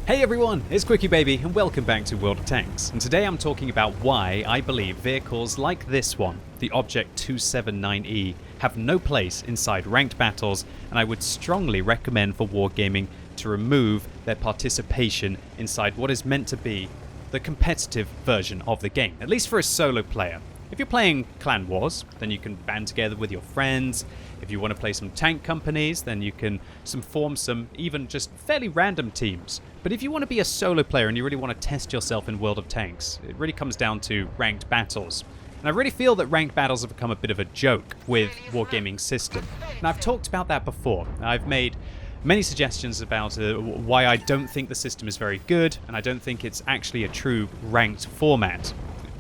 Hey everyone, it's QuickyBaby and welcome back to World of Tanks, and today I'm talking about why I believe vehicles like this one, the Object 279E, have no place inside ranked battles, and I would strongly recommend for wargaming to remove their participation inside what is meant to be the competitive version of the game, at least for a solo player. If you're playing Clan Wars, then you can band together with your friends. If you want to play some tank companies, then you can form some even just fairly random teams. But if you want to be a solo player and you really want to test yourself in World of Tanks, it really comes down to ranked battles. And I really feel that ranked battles have become a bit of a joke with wargaming's system. Now, I've talked about that before. I've made many suggestions about why I don't think the system is very good, and I don't think it's actually a true ranked format.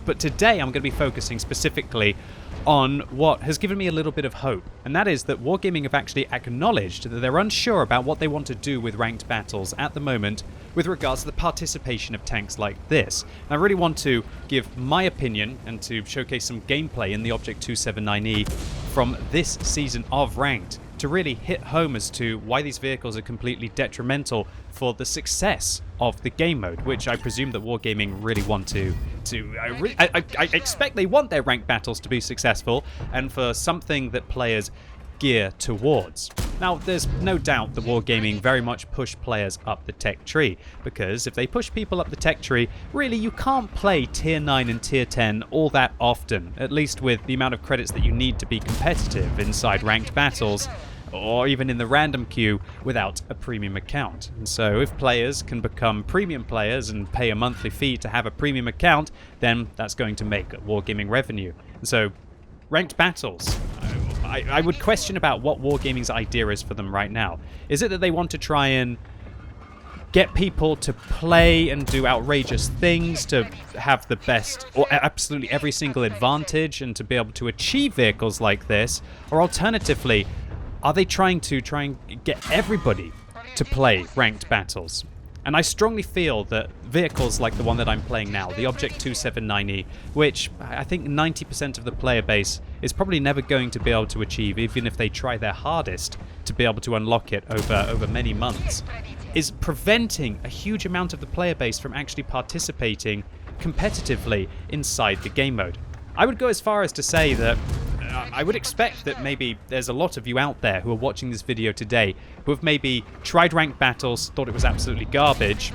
But today I'm going to be focusing specifically on what has given me a little bit of hope, and that is that wargaming have actually acknowledged that they're unsure about what they want to do with ranked battles at the moment with regards to the participation of tanks like this. And I really want to give my opinion and to showcase some gameplay in the Object 279E from this season of Ranked to really hit home as to why these vehicles are completely detrimental for the success of the game mode, which I presume that wargaming really want to I expect they want their ranked battles to be successful and for something that players gear towards. Now, there's no doubt that wargaming very much push players up the tech tree, because if they push people up the tech tree, really you can't play tier 9 and tier 10 all that often, at least with the amount of credits that you need to be competitive inside ranked battles, or even in the random queue without a premium account. And so if players can become premium players and pay a monthly fee to have a premium account, then that's going to make wargaming revenue. And so ranked battles, I would question about what wargaming's idea is for them right now. Is it that they want to try and get people to play and do outrageous things, to have the best or absolutely every single advantage and to be able to achieve vehicles like this? Or alternatively, are they trying to get everybody to play ranked battles? And I strongly feel that vehicles like the one that I'm playing now, the Object 279E, which I think 90% of the player base is probably never going to be able to achieve, even if they try their hardest to be able to unlock it over many months, is preventing a huge amount of the player base from actually participating competitively inside the game mode. I would go as far as to say that I would expect that maybe there's a lot of you out there who are watching this video today who have maybe tried ranked battles, thought it was absolutely garbage,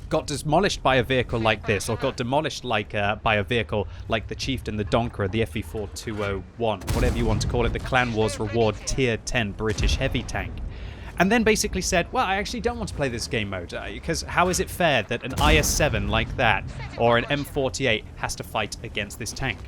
got demolished by a vehicle like this, or got demolished by a vehicle like the Chieftain, the Donker, the FE4201, whatever you want to call it, the Clan Wars Reward Tier 10 British heavy tank. And then basically said, well, I actually don't want to play this game mode, because how is it fair that an IS-7 like that, or an M48, has to fight against this tank?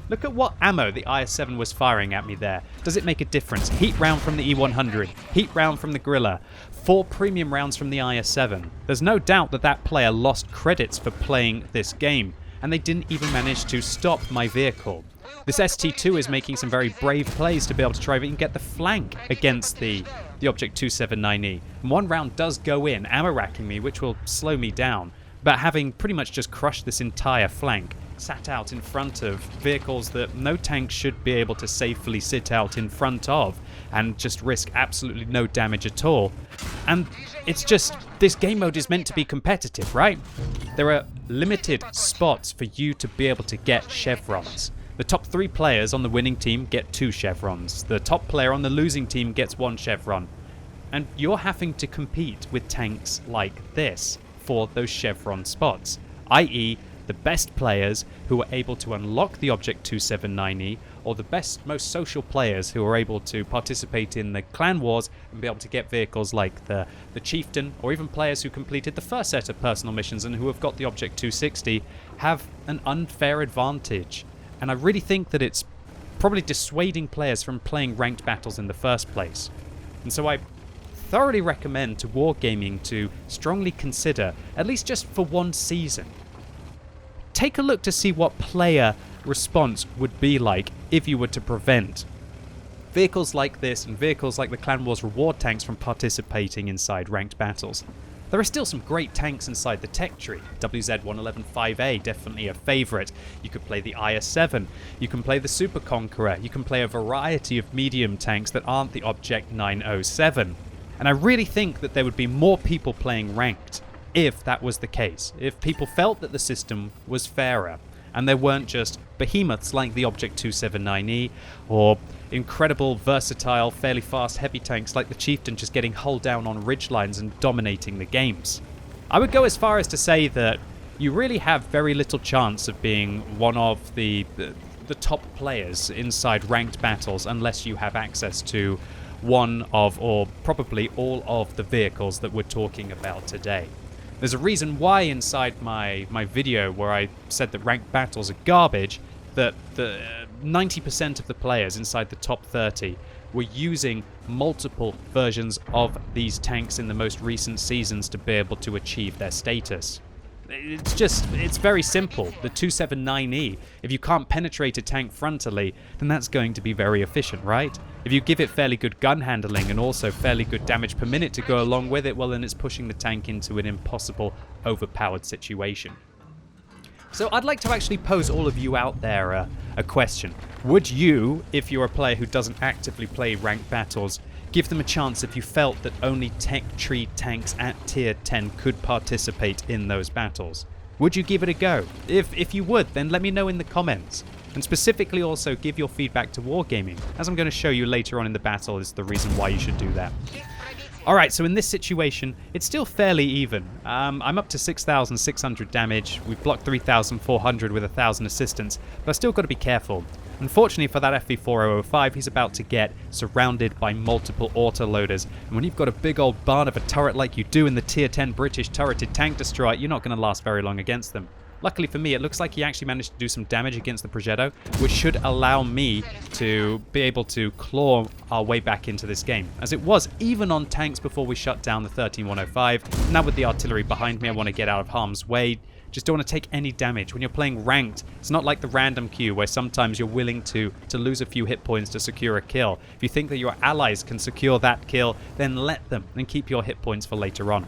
Look at what ammo the IS-7 was firing at me there. Does it make a difference? Heat round from the E100, heat round from the Gorilla, 4 premium rounds from the IS-7. There's no doubt that that player lost credits for playing this game, and they didn't even manage to stop my vehicle. This ST2 is making some very brave plays to be able to try and get the flank against the Object 279E. And one round does go in, ammo racking me, which will slow me down, but having pretty much just crushed this entire flank, sat out in front of vehicles that no tank should be able to safely sit out in front of and just risk absolutely no damage at all. And it's just, this game mode is meant to be competitive, right? There are limited spots for you to be able to get chevrons. The top 3 players on the winning team get 2 chevrons. The top player on the losing team gets 1 chevron. And you're having to compete with tanks like this for those chevron spots, i.e. the best players who are able to unlock the Object 279E, or the best, most social players who are able to participate in the Clan Wars and be able to get vehicles like the Chieftain, or even players who completed the first set of personal missions and who have got the Object 260, have an unfair advantage. And I really think that it's probably dissuading players from playing ranked battles in the first place. And so I thoroughly recommend to wargaming to strongly consider, at least just for one season, take a look to see what player response would be like if you were to prevent vehicles like this and vehicles like the Clan Wars reward tanks from participating inside ranked battles. There are still some great tanks inside the tech tree. WZ-111-5A, definitely a favourite. You could play the IS-7, you can play the Super Conqueror, you can play a variety of medium tanks that aren't the Object 907. And I really think that there would be more people playing ranked if that was the case, if people felt that the system was fairer, and there weren't just behemoths like the Object 279E, or incredible, versatile, fairly fast heavy tanks like the Chieftain just getting hull down on ridgelines and dominating the games. I would go as far as to say that you really have very little chance of being one of the top players inside ranked battles unless you have access to one of, or probably all of, the vehicles that we're talking about today. There's a reason why inside my video where I said that ranked battles are garbage, that the 90% of the players inside the top 30 were using multiple versions of these tanks in the most recent seasons to be able to achieve their status. It's very simple. The 279E, if you can't penetrate a tank frontally, then that's going to be very efficient, right? If you give it fairly good gun handling and also fairly good damage per minute to go along with it, well then it's pushing the tank into an impossible, overpowered situation. So I'd like to actually pose all of you out there a question. Would you, if you're a player who doesn't actively play ranked battles, give them a chance if you felt that only tech tree tanks at tier 10 could participate in those battles? Would you give it a go? If you would, then let me know in the comments. And specifically also give your feedback to Wargaming, as I'm going to show you later on in the battle is the reason why you should do that. Alright, so in this situation, it's still fairly even. I'm up to 6,600 damage, we've blocked 3,400 with 1,000 assistance, but I've still got to be careful. Unfortunately for that FV4005, he's about to get surrounded by multiple autoloaders, and when you've got a big old barn of a turret like you do in the tier 10 British turreted tank destroyer, you're not going to last very long against them. Luckily for me, it looks like he actually managed to do some damage against the Progetto, which should allow me to be able to claw our way back into this game. As it was, even on tanks before we shut down the 13105, now with the artillery behind me, I want to get out of harm's way. Just don't want to take any damage. When you're playing ranked, it's not like the random queue where sometimes you're willing to lose a few hit points to secure a kill. If you think that your allies can secure that kill, then let them and keep your hit points for later on.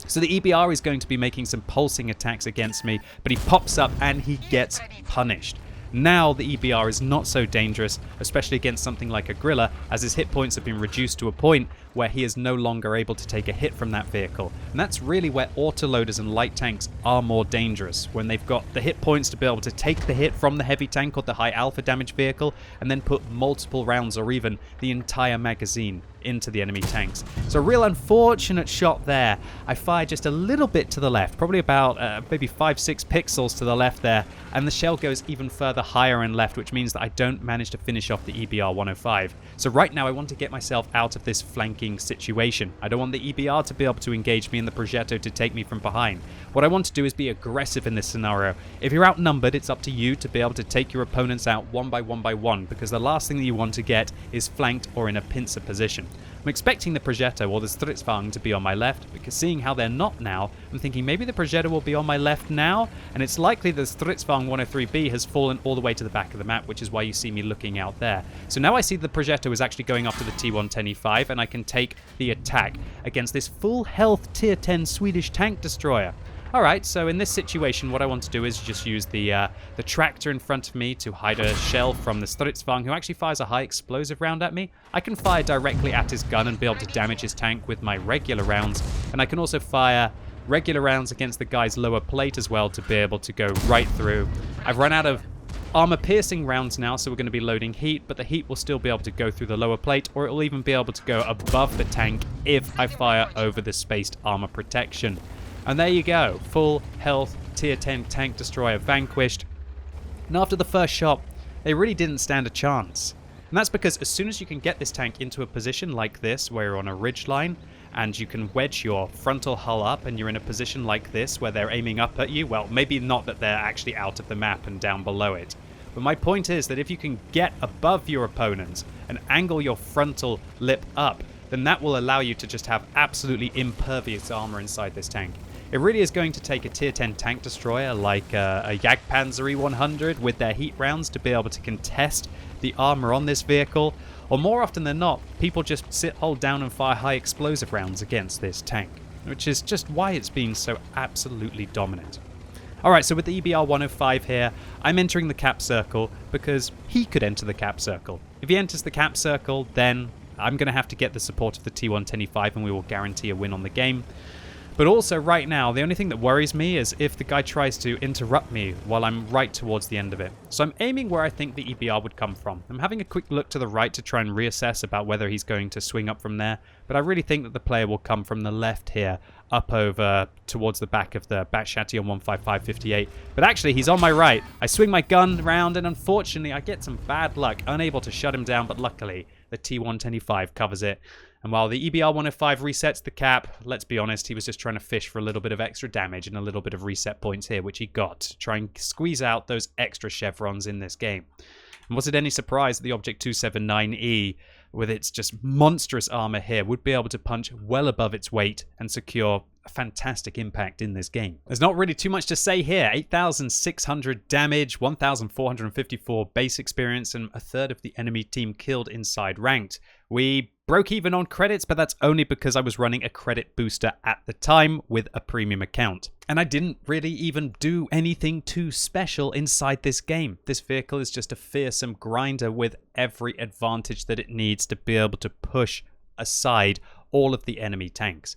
So the EBR is going to be making some pulsing attacks against me, but he pops up and he gets punished. Now the EBR is not so dangerous, especially against something like a Grilla, as his hit points have been reduced to a point where he is no longer able to take a hit from that vehicle. And that's really where autoloaders and light tanks are more dangerous, when they've got the hit points to be able to take the hit from the heavy tank or the high alpha damage vehicle, and then put multiple rounds or even the entire magazine into the enemy tanks. So a real unfortunate shot there. I fired just a little bit to the left, probably about maybe 5-6 pixels to the left there, and the shell goes even further higher and left, which means that I don't manage to finish off the EBR 105. So right now I want to get myself out of this flanking situation. I don't want the EBR to be able to engage me and the Progetto to take me from behind. What I want to do is be aggressive in this scenario. If you're outnumbered, it's up to you to be able to take your opponents out one by one, because the last thing that you want to get is flanked or in a pincer position. I'm expecting the Progetto or the Stridsvagn to be on my left, because seeing how they're not now, I'm thinking maybe the Progetto will be on my left now, and it's likely the Stridsvagn 103B has fallen all the way to the back of the map, which is why you see me looking out there. So now I see the Progetto is actually going after the T110E5, and I can take the attack against this full health tier 10 Swedish tank destroyer. Alright, so in this situation, what I want to do is just use the tractor in front of me to hide a shell from the Stridsvagn, who actually fires a high explosive round at me. I can fire directly at his gun and be able to damage his tank with my regular rounds, and I can also fire regular rounds against the guy's lower plate as well to be able to go right through. I've run out of armor-piercing rounds now, so we're going to be loading heat, but the heat will still be able to go through the lower plate, or it will even be able to go above the tank if I fire over the spaced armor protection. And there you go, full health tier 10 tank destroyer vanquished. And after the first shot, they really didn't stand a chance. And that's because as soon as you can get this tank into a position like this, where you're on a ridge line, and you can wedge your frontal hull up, and you're in a position like this, where they're aiming up at you, well, maybe not that they're actually out of the map and down below it. But my point is that if you can get above your opponents and angle your frontal lip up, then that will allow you to just have absolutely impervious armor inside this tank. It really is going to take a tier 10 tank destroyer like a Jagdpanzer E100 with their heat rounds to be able to contest the armor on this vehicle, or more often than not, people just hold down and fire high explosive rounds against this tank, which is just why it's been so absolutely dominant. Alright, so with the EBR 105 here, I'm entering the cap circle because he could enter the cap circle. If he enters the cap circle, then I'm going to have to get the support of the T110E5 and we will guarantee a win on the game. But also right now, the only thing that worries me is if the guy tries to interrupt me while I'm right towards the end of it. So I'm aiming where I think the EBR would come from. I'm having a quick look to the right to try and reassess about whether he's going to swing up from there. But I really think that the player will come from the left here, up over towards the back of the Bat Chatillon 15558. But actually, he's on my right. I swing my gun around, and unfortunately, I get some bad luck, unable to shut him down, but luckily, the T125 covers it. And while the EBR 105 resets the cap, let's be honest, he was just trying to fish for a little bit of extra damage and a little bit of reset points here, which he got to try and squeeze out those extra chevrons in this game. And was it any surprise that the Object 279E, with its just monstrous armor here, would be able to punch well above its weight and secure a fantastic impact in this game? There's not really too much to say here. 8,600 damage, 1,454 base experience, and a third of the enemy team killed inside ranked. We broke even on credits, but that's only because I was running a credit booster at the time with a premium account. And I didn't really even do anything too special inside this game. This vehicle is just a fearsome grinder with every advantage that it needs to be able to push aside all of the enemy tanks.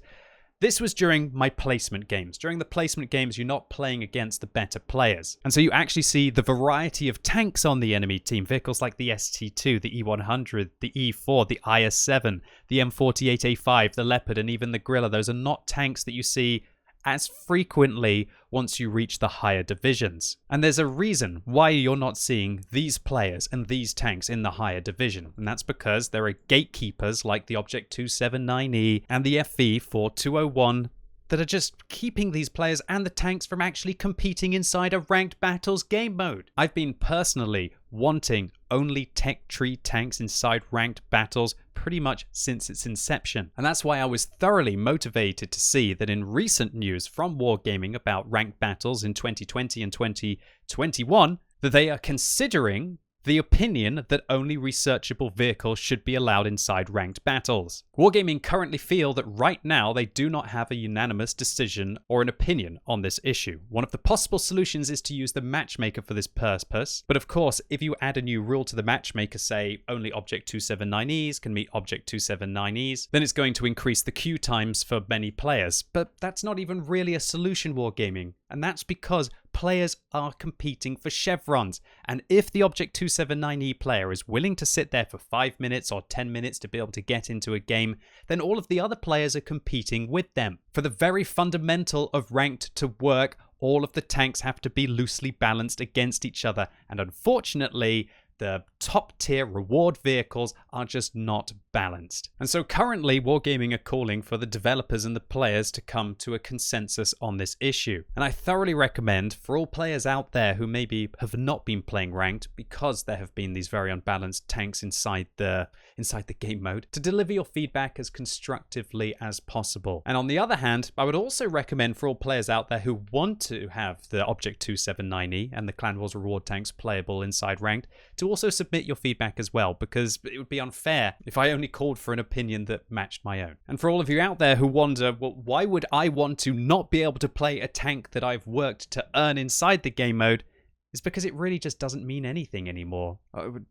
This was during my placement games. During the placement games, you're not playing against the better players. And so you actually see the variety of tanks on the enemy team. Vehicles like the ST2, the E100, the E4, the IS-7, the M48A5, the Leopard, and even the Grilla. Those are not tanks that you see as frequently once you reach the higher divisions. And there's a reason why you're not seeing these players and these tanks in the higher division. And that's because there are gatekeepers like the Object 279E and the FE 4201 that are just keeping these players and the tanks from actually competing inside a ranked battles game mode. I've been personally wanting only tech tree tanks inside ranked battles pretty much since its inception. And that's why I was thoroughly motivated to see that in recent news from Wargaming about ranked battles in 2020 and 2021, that they are considering the opinion that only researchable vehicles should be allowed inside ranked battles. Wargaming currently feel that right now they do not have a unanimous decision or an opinion on this issue. One of the possible solutions is to use the matchmaker for this purpose, but of course if you add a new rule to the matchmaker, say only Object 279Es can meet Object 279Es, then it's going to increase the queue times for many players. But that's not even really a solution, Wargaming, and that's because players are competing for chevrons. And if the Object 279E player is willing to sit there for 5 minutes or 10 minutes to be able to get into a game, then all of the other players are competing with them. For the very fundamental of ranked to work, all of the tanks have to be loosely balanced against each other. And unfortunately, the top tier reward vehicles are just not balanced. And so currently Wargaming are calling for the developers and the players to come to a consensus on this issue. And I thoroughly recommend for all players out there who maybe have not been playing ranked because there have been these very unbalanced tanks inside the game mode, to deliver your feedback as constructively as possible. And on the other hand, I would also recommend for all players out there who want to have the Object 279E and the Clan Wars reward tanks playable inside ranked to also submit your feedback as well, because it would be unfair if I only called for an opinion that matched my own. And for all of you out there who wonder, well, why would I want to not be able to play a tank that I've worked to earn inside the game mode? It's because it really just doesn't mean anything anymore.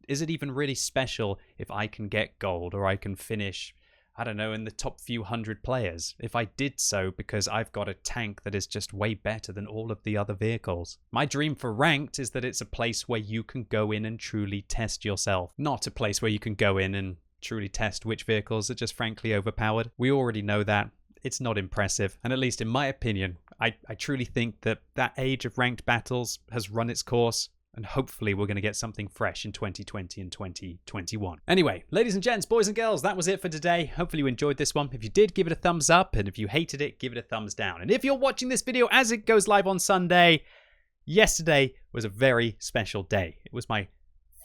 Is it even really special if I can get gold or I can finish, I don't know, in the top few hundred players, if I did so because I've got a tank that is just way better than all of the other vehicles? My dream for ranked is that it's a place where you can go in and truly test yourself, not a place where you can go in and truly test which vehicles are just frankly overpowered. We already know that. It's not impressive, and at least in my opinion, I truly think that that age of ranked battles has run its course, and hopefully we're going to get something fresh in 2020 and 2021. Anyway, ladies and gents, boys and girls, that was it for today. Hopefully you enjoyed this one. If you did, give it a thumbs up, and if you hated it, give it a thumbs down. And if you're watching this video as it goes live on Sunday, yesterday was a very special day. It was my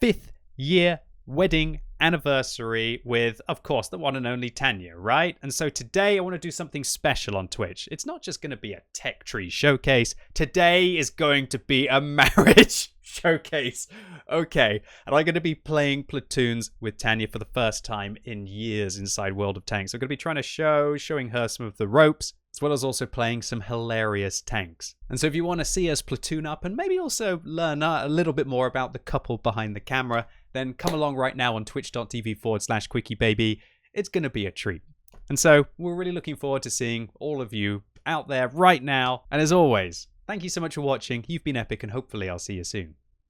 5th year wedding anniversary with, of course, the one and only Tanya, right? And so today I want to do something special on Twitch. It's not just going to be a tech tree showcase. Today is going to be a marriage showcase. Okay, and I'm going to be playing platoons with Tanya for the first time in years inside World of Tanks. I'm going to be trying to showing her some of the ropes, as well as also playing some hilarious tanks. And so if you want to see us platoon up and maybe also learn a little bit more about the couple behind the camera, then come along right now on twitch.tv/QuickyBaby. It's going to be a treat. And so we're really looking forward to seeing all of you out there right now. And as always, thank you so much for watching. You've been epic, and hopefully I'll see you soon.